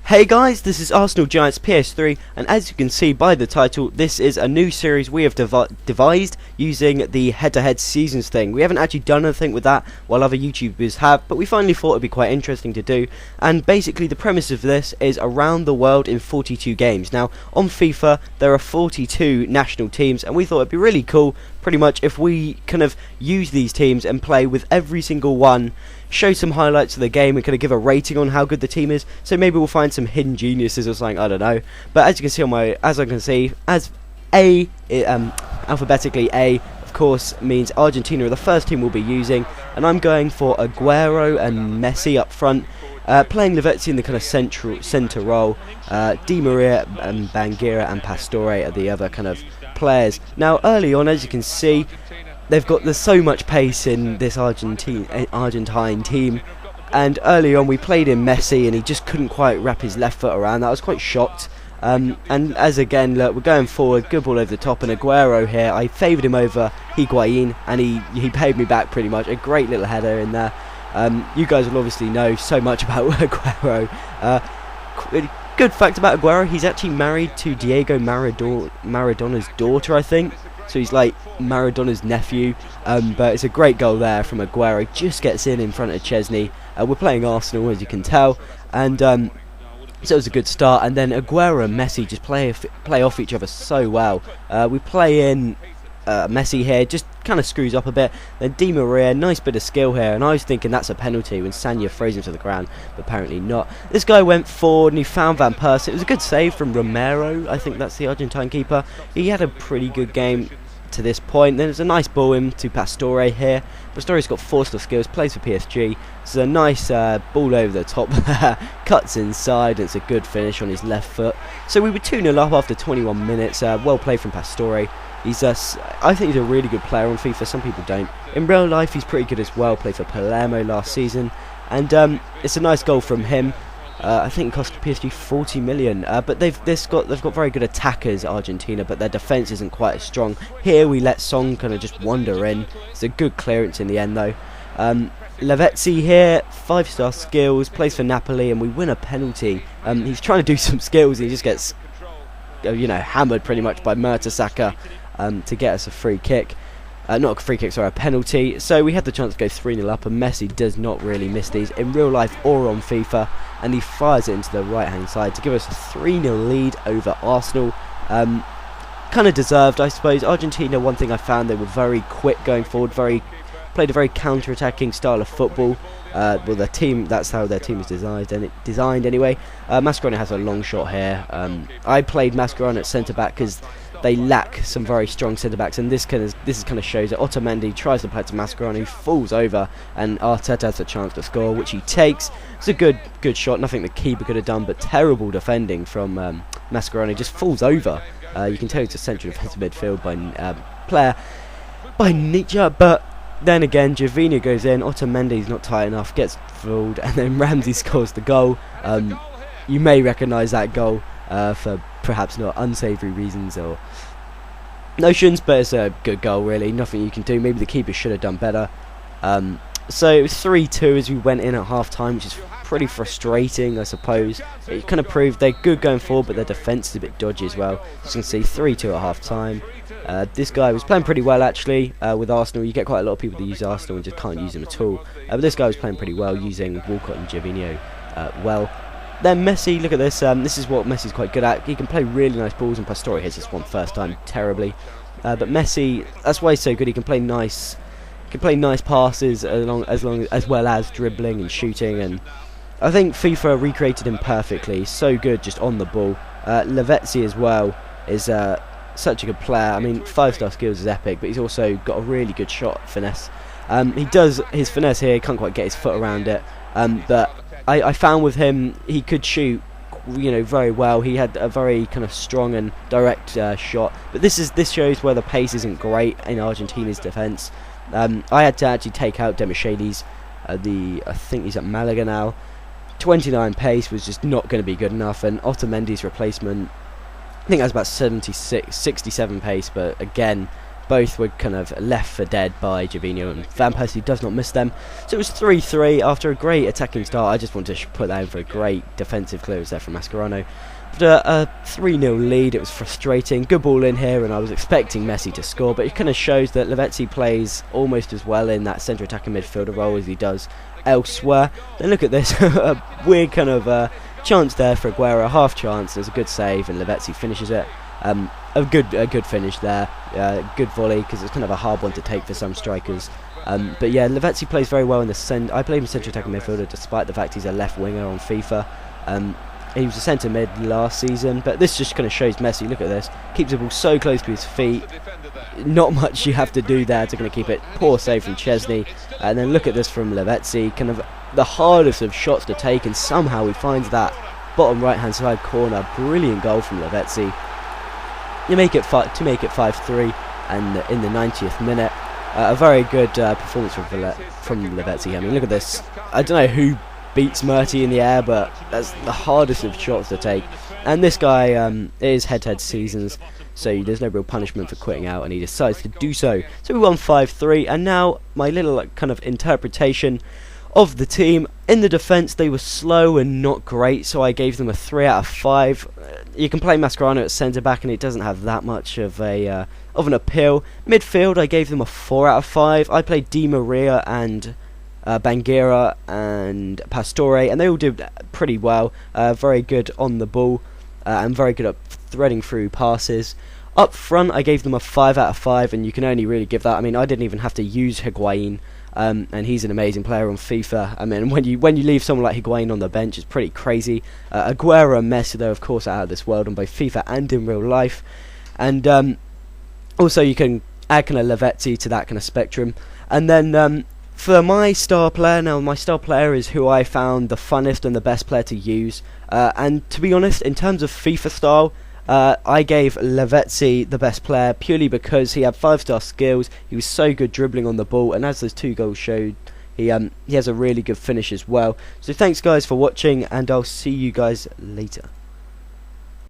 Hey guys, this is Arsenal Giants PS3, and as you can see by the title, this is a new series we have devised using the head-to-head seasons thing. We haven't actually done anything with that, while other YouTubers have, but we finally thought it would be quite interesting to do. And basically the premise of this is around the world in 42 games. Now, on FIFA, there are 42 national teams, and we thought it would be really cool, pretty much, if we kind of use these teams and play with every single one, show some highlights of the game and kind of give a rating on how good the team is. So maybe we'll find some hidden geniuses or something, I don't know. But as you can see on my, as A, alphabetically A, of course, means Argentina are the first team we'll be using, and I'm going for Aguero and Messi up front. Playing Lavezzi in the kind of centre role, Di Maria and Bangira and Pastore are the other kind of players. Now, early on, as you can see, there's so much pace in this Argentine team, and early on we played in Messi and he just couldn't quite wrap his left foot around. I was quite shocked. And as again, look, we're going forward, good ball over the top, and Aguero here, I favoured him over Higuain, and he paid me back pretty much. A great little header in there. You guys will obviously know so much about Aguero. Good fact about Aguero, he's actually married to Diego Maradona's daughter, I think. So he's like Maradona's nephew, but it's a great goal there from Aguero. Just gets in front of Chesney. We're playing Arsenal, as you can tell, and so it was a good start. And then Aguero and Messi just play off each other so well. We play in Messi here, just kind of screws up a bit. Then Di Maria, nice bit of skill here, and I was thinking that's a penalty when Sanya throws him to the ground, but apparently not. This guy went forward and he found Van Persie. It was a good save from Romero, I think that's the Argentine keeper. He had a pretty good game to this point. Then there's a nice ball in to Pastore here. Pastore's got 4-star skills, plays for PSG. This is a nice ball over the top, cuts inside, and it's a good finish on his left foot. So we were 2-0 up after 21 minutes. Well played from Pastore. I think he's a really good player on FIFA. Some people don't. In real life, he's pretty good as well. Played for Palermo last season, and it's a nice goal from him. I think it cost PSG 40 million. But they've got very good attackers, Argentina, but their defence isn't quite as strong. Here we let Song kind of just wander in. It's a good clearance in the end though. Lavezzi here, 5-star skills, plays for Napoli, and we win a penalty. He's trying to do some skills, and he just gets hammered pretty much by Mertesacker to get us a free kick. Not a free kick, sorry, a penalty. So we had the chance to go 3-0 up, and Messi does not really miss these in real life or on FIFA, and he fires it into the right hand side to give us a 3-0 lead over Arsenal. Kind of deserved, I suppose. Argentina, one thing I found, they were very quick going forward, played a very counter-attacking style of football. Well, their team, that's how their team is designed anyway. Mascherano has a long shot here. I played Mascherano at centre-back because they lack some very strong centre-backs, and this kind of shows it. Otamendi tries to play to Mascherano, falls over, and Arteta has a chance to score, which he takes. It's a good shot, nothing the keeper could have done, but terrible defending from Mascherano. Just falls over. You can tell it's a central defensive midfield player by nature, but then again, Gervinho goes in, Otamendi's not tight enough, gets fooled, and then Ramsey scores the goal. You may recognise that goal for perhaps not unsavoury reasons or notions, but it's a good goal really, nothing you can do. Maybe the keeper should have done better. So it was 3-2 as we went in at half time, which is pretty frustrating, I suppose. It kind of proved they're good going forward, but their defence is a bit dodgy as well. As you can see, 3-2 at half time. This guy was playing pretty well actually with Arsenal. You get quite a lot of people that use Arsenal and just can't use them at all. But this guy was playing pretty well, using Walcott and Gervinho well. Then Messi, look at this. This is what Messi's quite good at. He can play really nice balls, and Pastore hits this one first time terribly. But Messi, that's why he's so good. He can play nice passes as well as dribbling and shooting. And I think FIFA recreated him perfectly. So good, just on the ball. Lavezzi as well is such a good player. I mean, 5-star skills is epic, but he's also got a really good shot finesse. He does his finesse here. Can't quite get his foot around it. But I found with him, he could shoot, very well. He had a very kind of strong and direct shot. But this shows where the pace isn't great in Argentina's defence. I had to actually take out Demichelis. I think he's at Malaga now. 29 pace was just not going to be good enough, and Otamendi's replacement, I think that's about 67 pace, but again, both were kind of left for dead by Gervinho, and Van Persie does not miss them. So it was 3-3 after a great attacking start. I just wanted to put that in for a great defensive clearance there from Mascherano. After a 3-0 lead, it was frustrating. Good ball in here, and I was expecting Messi to score, but it kind of shows that Lavezzi plays almost as well in that centre attacking midfielder role as he does elsewhere. Then look at this, a weird kind of chance there for Aguero, half chance. There's a good save, and Lavezzi finishes it. A good finish there, good volley, because it's kind of a hard one to take for some strikers. But yeah, Lavezzi plays very well in the centre. I play him centre attacking midfielder despite the fact he's a left winger on FIFA. He was a centre mid last season, but this just kind of shows Messi. Look at this, keeps the ball so close to his feet. Not much you have to do there to kind of keep it. Poor save from Chesney, and then look at this from Lavezzi, kind of the hardest of shots to take, and somehow he finds that bottom right hand side corner. Brilliant goal from Lavezzi. You make it 5-3, and in the 90th minute, a very good performance from Lavezzi. I mean, look at this. I don't know who beats Murty in the air, but that's the hardest of shots to take. And this guy is head-to-head seasons, so there's no real punishment for quitting out, and he decides to do so. So we won 5-3, and now my little kind of interpretation of the team. In the defence, they were slow and not great, so I gave them a 3 out of 5. You can play Mascherano at centre back, and it doesn't have that much of an appeal. Midfield, I gave them a 4 out of 5. I played Di Maria and Banguera and Pastore, and they all did pretty well. Very good on the ball, and very good at threading through passes. Up front, I gave them a 5 out of 5, and you can only really give that. I mean, I didn't even have to use Higuain. And he's an amazing player on FIFA. I mean, when you leave someone like Higuain on the bench, it's pretty crazy. Aguero and Messi, though, of course, are out of this world on both FIFA and in real life. And also, you can add kind of Lavezzi to that kind of spectrum. And then for my star player, now my star player is who I found the funnest and the best player to use. And to be honest, in terms of FIFA style, I gave Lavezzi the best player purely because he had 5-star skills. He was so good dribbling on the ball, and as those 2 goals showed, he has a really good finish as well. So thanks guys for watching, and I'll see you guys later.